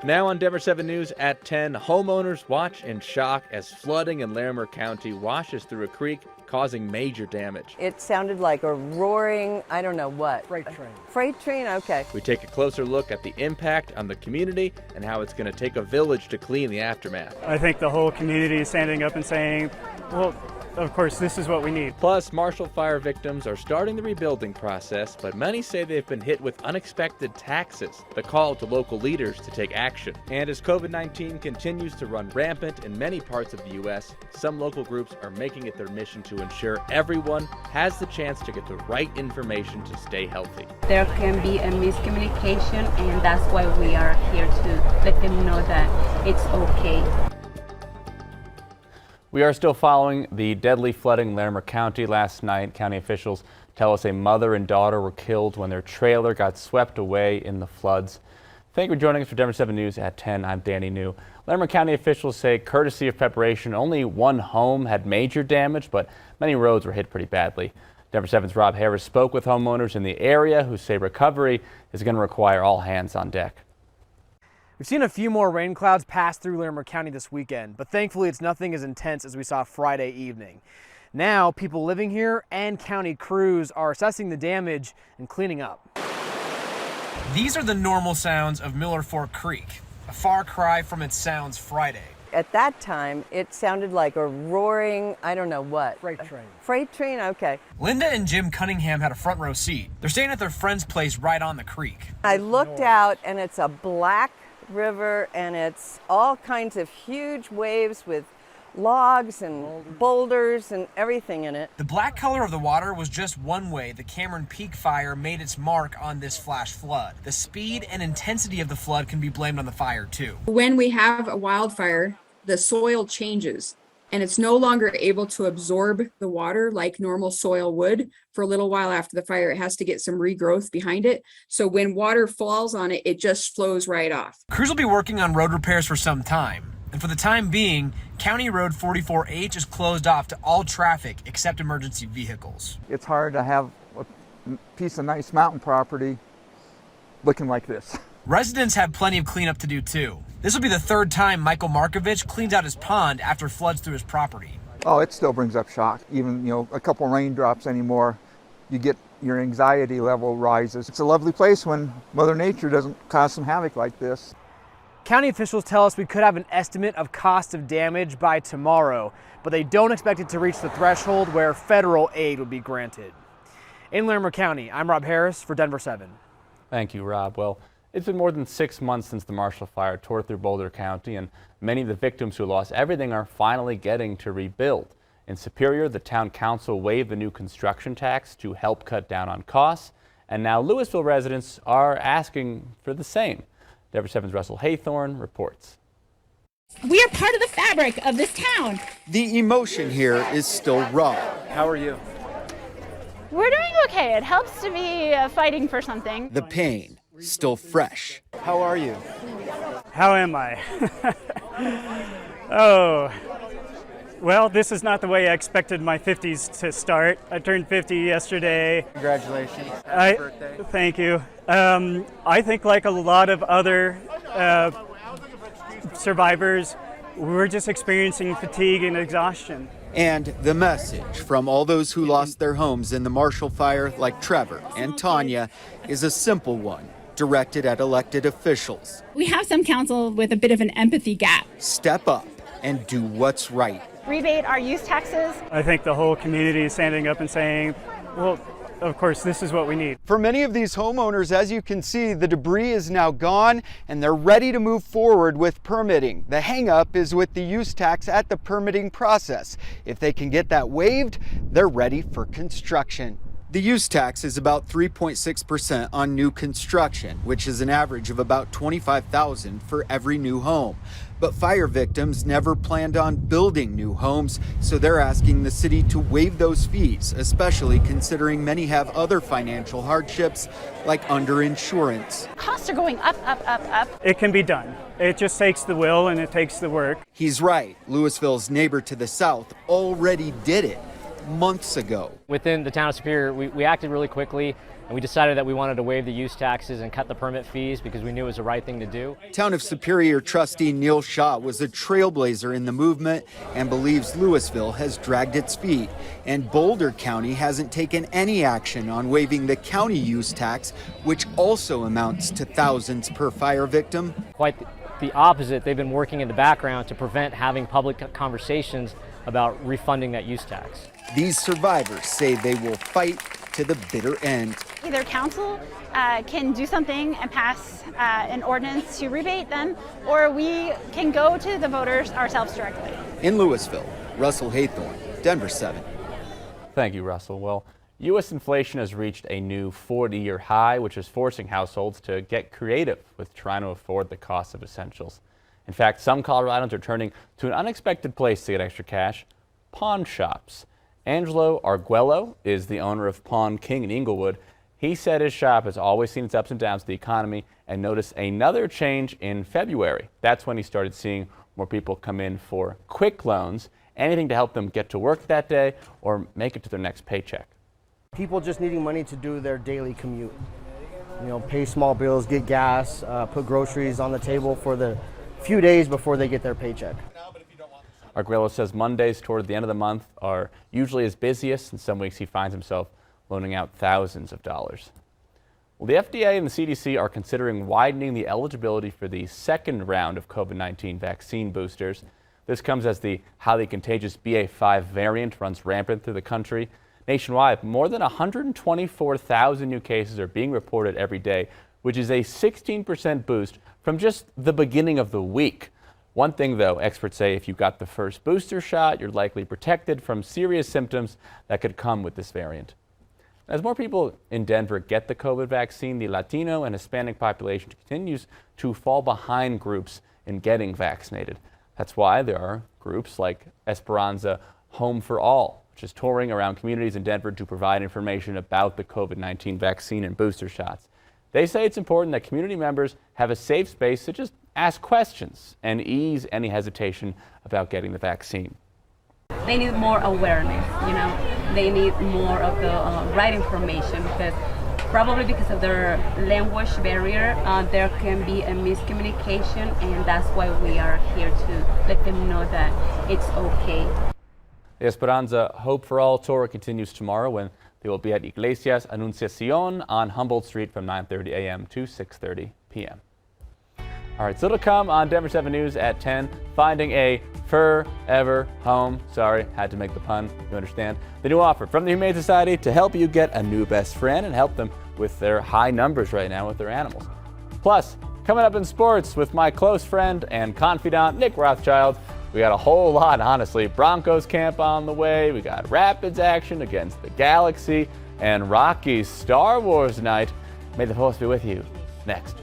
Now on Denver 7 News at 10, homeowners watch in shock as flooding in Larimer County washes through a creek, causing major damage. It sounded like a roaring, I don't know what. Freight train. Freight train? Okay. We take a closer look at the impact on the community and how it's going to take a village to clean the aftermath. I think the whole community is standing up and saying, well, of course, this is what we need. Plus, Marshall Fire victims are starting the rebuilding process, but many say they've been hit with unexpected taxes. The call to local leaders to take action. And as COVID-19 continues to run rampant in many parts of the U.S., some local groups are making it their mission to ensure everyone has the chance to get the right information to stay healthy. There can be a miscommunication, and that's why we are here to let them know that it's okay. We are still following the deadly flooding in Larimer County last night. County officials tell us a mother and daughter were killed when their trailer got swept away in the floods. Thank you for joining us for Denver 7 News at 10. I'm Danny New. Larimer County officials say, courtesy of preparation, only one home had major damage, but many roads were hit pretty badly. Denver 7's Rob Harris spoke with homeowners in the area who say recovery is going to require all hands on deck. We've seen a few more rain clouds pass through Larimer County this weekend, but thankfully it's nothing as intense as we saw Friday evening. Now, people living here and county crews are assessing the damage and cleaning up. These are the normal sounds of Miller Fork Creek, a far cry from its sounds Friday. At that time, it sounded like a roaring, I don't know what. Freight train. Freight train? Okay. Linda and Jim Cunningham had a front row seat. They're staying at their friend's place right on the creek. I looked out and it's a black river and it's all kinds of huge waves with logs and boulders and everything in it. The black color of the water was just one way the Cameron Peak fire made its mark on this flash flood. The speed and intensity of the flood can be blamed on the fire too. When we have a wildfire, the soil changes and it's no longer able to absorb the water like normal soil would for a little while after the fire. It has to get some regrowth behind it. So when water falls on it, it just flows right off. Crews will be working on road repairs for some time. And for the time being, County Road 44H is closed off to all traffic except emergency vehicles. It's hard to have a piece of nice mountain property looking like this. Residents have plenty of cleanup to do too. This will be the third time Michael Markovich cleans out his pond after floods through his property. Oh, it still brings up shock. Even, a couple raindrops anymore, your anxiety level rises. It's a lovely place when Mother Nature doesn't cause some havoc like this. County officials tell us we could have an estimate of cost of damage by tomorrow, but they don't expect it to reach the threshold where federal aid would be granted. In Larimer County, I'm Rob Harris for Denver 7. Thank you, Rob. Well, it's been more than 6 months since the Marshall Fire tore through Boulder County, and many of the victims who lost everything are finally getting to rebuild. In Superior, the town council waived the new construction tax to help cut down on costs, and now Louisville residents are asking for the same. Denver 7's Russell Haythorne reports. We are part of the fabric of this town. The emotion here is still raw. How are you? We're doing okay. It helps to be fighting for something. The pain still fresh. How are you? How am I? Oh, well, this is not the way I expected my 50s to start. I turned 50 yesterday. Congratulations. Happy birthday. Thank you. I think like a lot of other survivors, we're just experiencing fatigue and exhaustion. And the message from all those who lost their homes in the Marshall Fire, like Trevor and Tanya, is a simple one, directed at elected officials. We have some council with a bit of an empathy gap. Step up and do what's right. Rebate our use taxes. I think the whole community is standing up and saying, well, of course, this is what we need. For many of these homeowners, as you can see, the debris is now gone and they're ready to move forward with permitting. The hang-up is with the use tax at the permitting process. If they can get that waived, they're ready for construction. The use tax is about 3.6% on new construction, which is an average of about $25,000 for every new home. But fire victims never planned on building new homes, so they're asking the city to waive those fees, especially considering many have other financial hardships like underinsurance. Costs are going up, up, up, up. It can be done. It just takes the will and it takes the work. He's right. Louisville's neighbor to the south already did it. months ago. Within the town of Superior, we acted really quickly, and we decided that we wanted to waive the use taxes and cut the permit fees because we knew it was the right thing to do. Town of Superior trustee Neil Shaw was a trailblazer in the movement and believes Louisville has dragged its feet. And Boulder County hasn't taken any action on waiving the county use tax, which also amounts to thousands per fire victim. Quite the opposite. They've been working in the background to prevent having public conversations about refunding that use tax. These survivors say they will fight to the bitter end. Either council can do something and pass an ordinance to rebate them, or we can go to the voters ourselves directly. In Louisville, Russell Haythorne, Denver 7. Thank you, Russell. Well, U.S. inflation has reached a new 40-year high, which is forcing households to get creative with trying to afford the cost of essentials. In fact, some Coloradans are turning to an unexpected place to get extra cash: pawn shops. Angelo Arguello is the owner of Pawn King in Inglewood. He said his shop has always seen its ups and downs with the economy and noticed another change in February. That's when he started seeing more people come in for quick loans, anything to help them get to work that day or make it to their next paycheck. People just needing money to do their daily commute. You know, pay small bills, get gas, put groceries on the table for the few days before they get their paycheck. Arguello says Mondays toward the end of the month are usually his busiest, and some weeks he finds himself loaning out thousands of dollars. Well, the FDA and the CDC are considering widening the eligibility for the second round of COVID-19 vaccine boosters. This comes as the highly contagious BA.5 variant runs rampant through the country. Nationwide, more than 124,000 new cases are being reported every day, which is a 16% boost from just the beginning of the week. One thing, though, experts say if you got the first booster shot, you're likely protected from serious symptoms that could come with this variant. As more people in Denver get the COVID vaccine, the Latino and Hispanic population continues to fall behind groups in getting vaccinated. That's why there are groups like Esperanza Home for All, which is touring around communities in Denver to provide information about the COVID-19 vaccine and booster shots. They say it's important that community members have a safe space to just ask questions and ease any hesitation about getting the vaccine. They need more awareness, you know. They need more of the right information probably because of their language barrier, there can be a miscommunication, and that's why we are here to let them know that it's okay. The Esperanza Hope for All tour continues tomorrow when they will be at Iglesias Anunciacion on Humboldt Street from 9:30 a.m. to 6:30 p.m. All right, still to come on Denver 7 News at 10, finding a forever home. Sorry, had to make the pun, you understand. The new offer from the Humane Society to help you get a new best friend and help them with their high numbers right now with their animals. Plus, coming up in sports with my close friend and confidant, Nick Rothschild, we got a whole lot, honestly. Broncos camp on the way, we got Rapids action against the Galaxy, and Rocky's Star Wars night. May the Force be with you. Next.